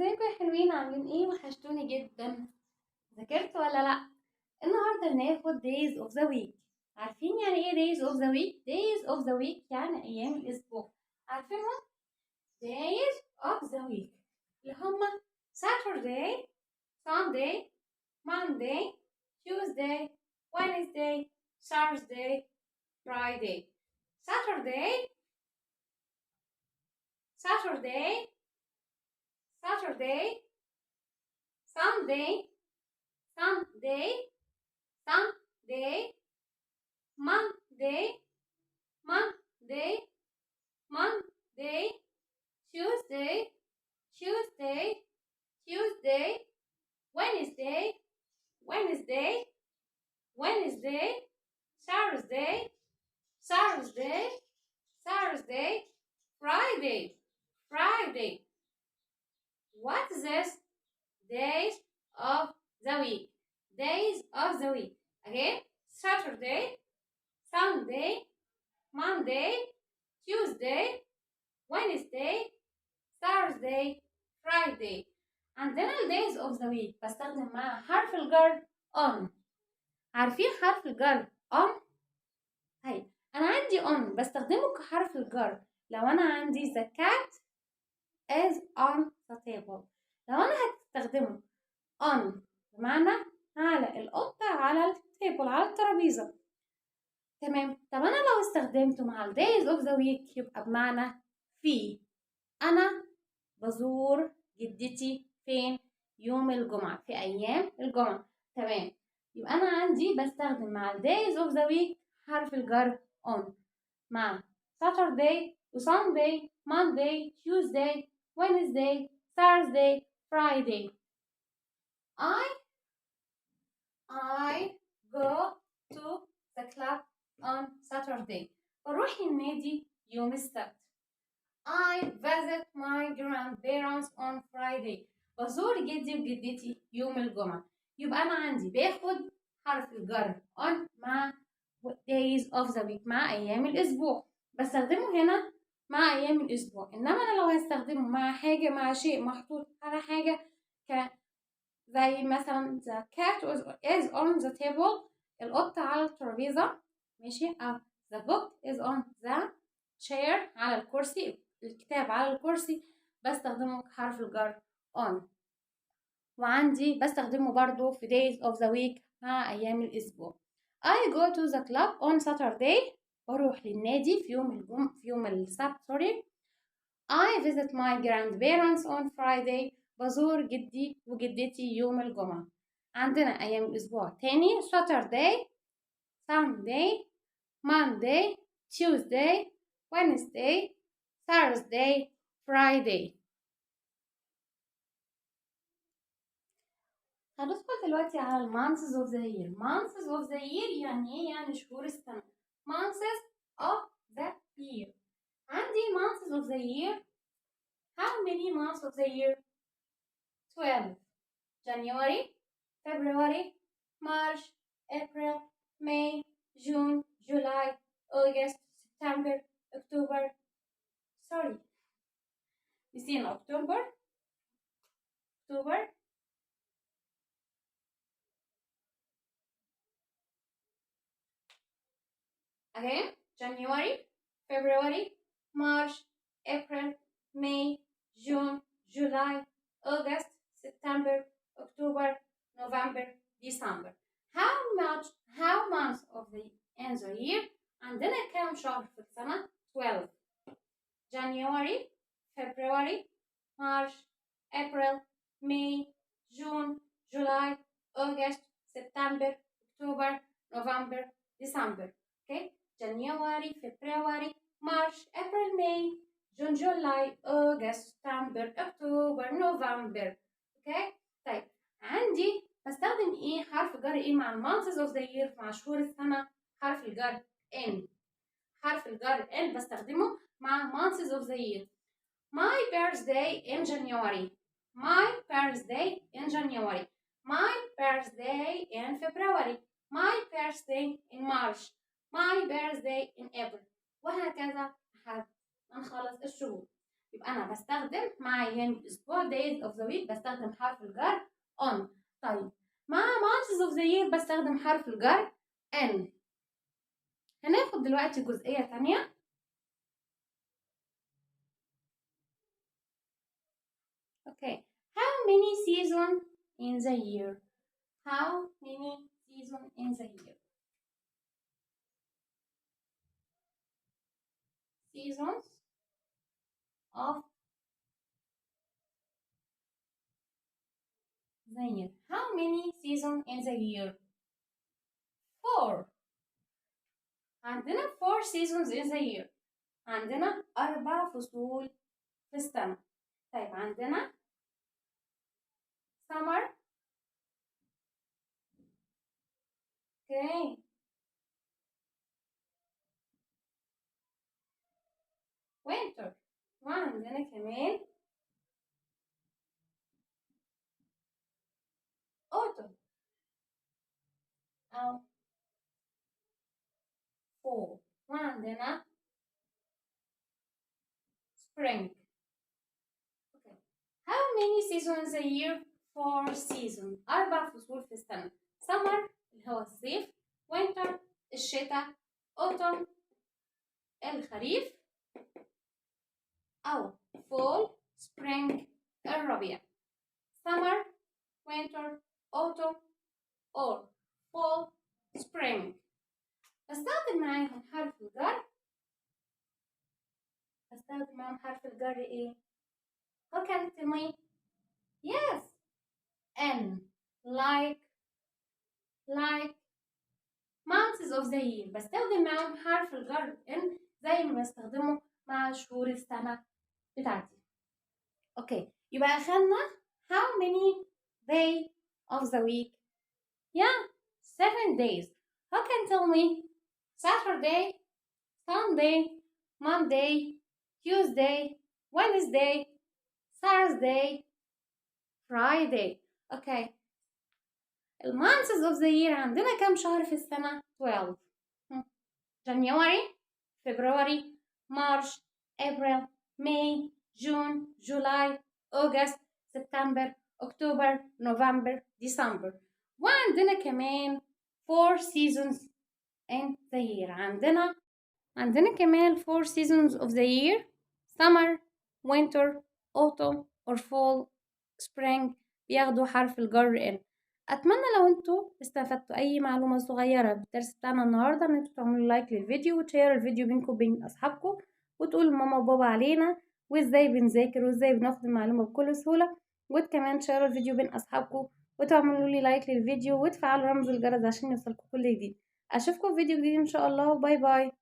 ازيكم يا حلوين؟ عاملين ايه؟ وحشتوني جدا. ذاكرتوا ولا لا؟ النهارده هناخد days of the week. عارفين يعني ايه days of the week؟ days of the week يعني ايام الاسبوع. عارفينهم؟ days of the week اللي هما Saturday, Sunday, Monday, Tuesday, Wednesday, Thursday, Friday. Saturday, Saturday, Saturday, Sunday, Sunday, Sunday, Monday, Monday, Monday, Tuesday, Tuesday, Tuesday, Wednesday, Wednesday, Wednesday, Thursday, Thursday, Thursday, Friday, Friday. What is this? Days of the week. Days of the week. Again, Saturday, Sunday, Monday, Tuesday, Wednesday, Thursday, Friday. عندنا ال days of the week بستخدم مع حرف الجر on. عارفين حرف الجر on؟ طيب أنا عندي on بستخدمه كحرف الجر لو أنا عندي the cat is on the table. لو أنا هستخدمه on بمعنى على القطة على التيبل على الترابيزة. تمام. طب أنا لو استخدمته مع ال days of the week يبقى بمعنى في. أنا بزور جدتي فين؟ يوم الجمعة، في أيام الجمعة. تمام. يبقى أنا عندي بستخدم مع ال days of the week حرف الجر on مع Saturday و Sunday, Monday, Tuesday, Wednesday, Thursday, Friday. I go to the club on Saturday. بروح النادي يوم السبت. I visit my grandparents on Friday. بزور جدي وجدتي يوم الجمعة. يبقى أنا عندي باخد حرف الجر on مع days of the week مع أيام الأسبوع. بستخدمه هنا مع أيام الأسبوع. إنما أنا لو هستخدمه مع حاجة مع شيء محطوط على حاجة زي مثلا the cat is on the table. القطة على الترابيزة. ماشي. أو the book is on the chair على الكرسي. الكتاب على الكرسي. بستخدمه كحرف الجر on. وعندي بستخدمه برضو في days of the week مع أيام الأسبوع. I go to the club on Saturday. بروح للنادي في يوم السبت. I visit my grandparents on Friday. بزور جدي وجدتي يوم الجمعة. عندنا أيام الأسبوع تاني Saturday, Sunday, Monday, Tuesday, Wednesday, Thursday, Friday. هندخل دلوقتي على ال months of the year. months of the year يعني ايه؟ يعني شهور السنة. months of the year. عندي months of the year. How many months of the year? 12. January, February, March, April, May, June, July, August, September, October. Sorry. You see in October. Again, January, February, March, April, May, June, July, August, September, October, November, December. How months of the year? عندنا كام شهر في السنة؟ 12. January, February, March, April, May, June, July, August, September, October, November, December. Okay? January, February, March, April, May, June, July, August, September, October, November. Okay? طيب عندي بستخدم ايه؟ حرف جر ايه مع months of the year مع شهور السنة؟ حرف الجر N. حرف الجر N بستخدمه مع months of the year. My birthday in January. My birthday in January. My birthday in February. My birthday in March. My birthday in April. وهكذا لحد ما نخلص الشهور. يبقى أنا بستخدم مع أيام الأسبوع days of the week بستخدم حرف الجر on. طيب مع months of the year بستخدم حرف الجر n. هناخد دلوقتي جزئية تانية. Okay. How many seasons in the year? How many seasons in the year? Seasons of the year. How many seasons in the year? 4. عندنا 4 seasons in the year. عندنا 4 فصول في السنة. طيب عندنا summer. Okay. winter. وعندنا كمان autumn أو fall. وعندنا spring. Okay. How many seasons a year? 4 seasons. 4 فصول في السنة. summer اللي هو الصيف. winter الشتاء. autumn الخريف أو fall spring الربيع. summer winter autumn or fall spring. بستخدم معاهم حرف الجر. بستخدم معاهم حرف الجر ايه؟ How can you tell me? Yes. N. Like months of the year. بستخدم معاهم حرف الجر N زي ما بستخدمه مع شهور السنة بتاعتي. اوكي يبقى أخدنا how many days of the week? Yeah, 7 days. How can you tell me? Saturday, Sunday, Monday, Tuesday, Wednesday, Thursday, Friday. Okay. months of the year عندنا كم شهر في السنة؟ 12. January, February, March, April, May, June, July, August, September, October, November, December. وعندنا كمان 4 seasons in the year. عندنا كمان 4 seasons of the year: summer, winter, autumn or fall, spring بياخدوا حرف الجر ان. اتمنى لو انتوا استفدتوا اي معلومه صغيره بالدرس بتاعنا النهارده ان انتوا تعملوا لايك للفيديو وتشيروا الفيديو بينكم وبين اصحابكم وتقولوا لماما وبابا علينا وازاي بنذاكر وازاي بناخد المعلومه بكل سهوله، وكمان تشيروا الفيديو بين اصحابكم وتعملوا لي لايك للفيديو وتفعلوا رمز الجرس عشان يوصلكم كل جديد. اشوفكم في فيديو جديد ان شاء الله. باي باي.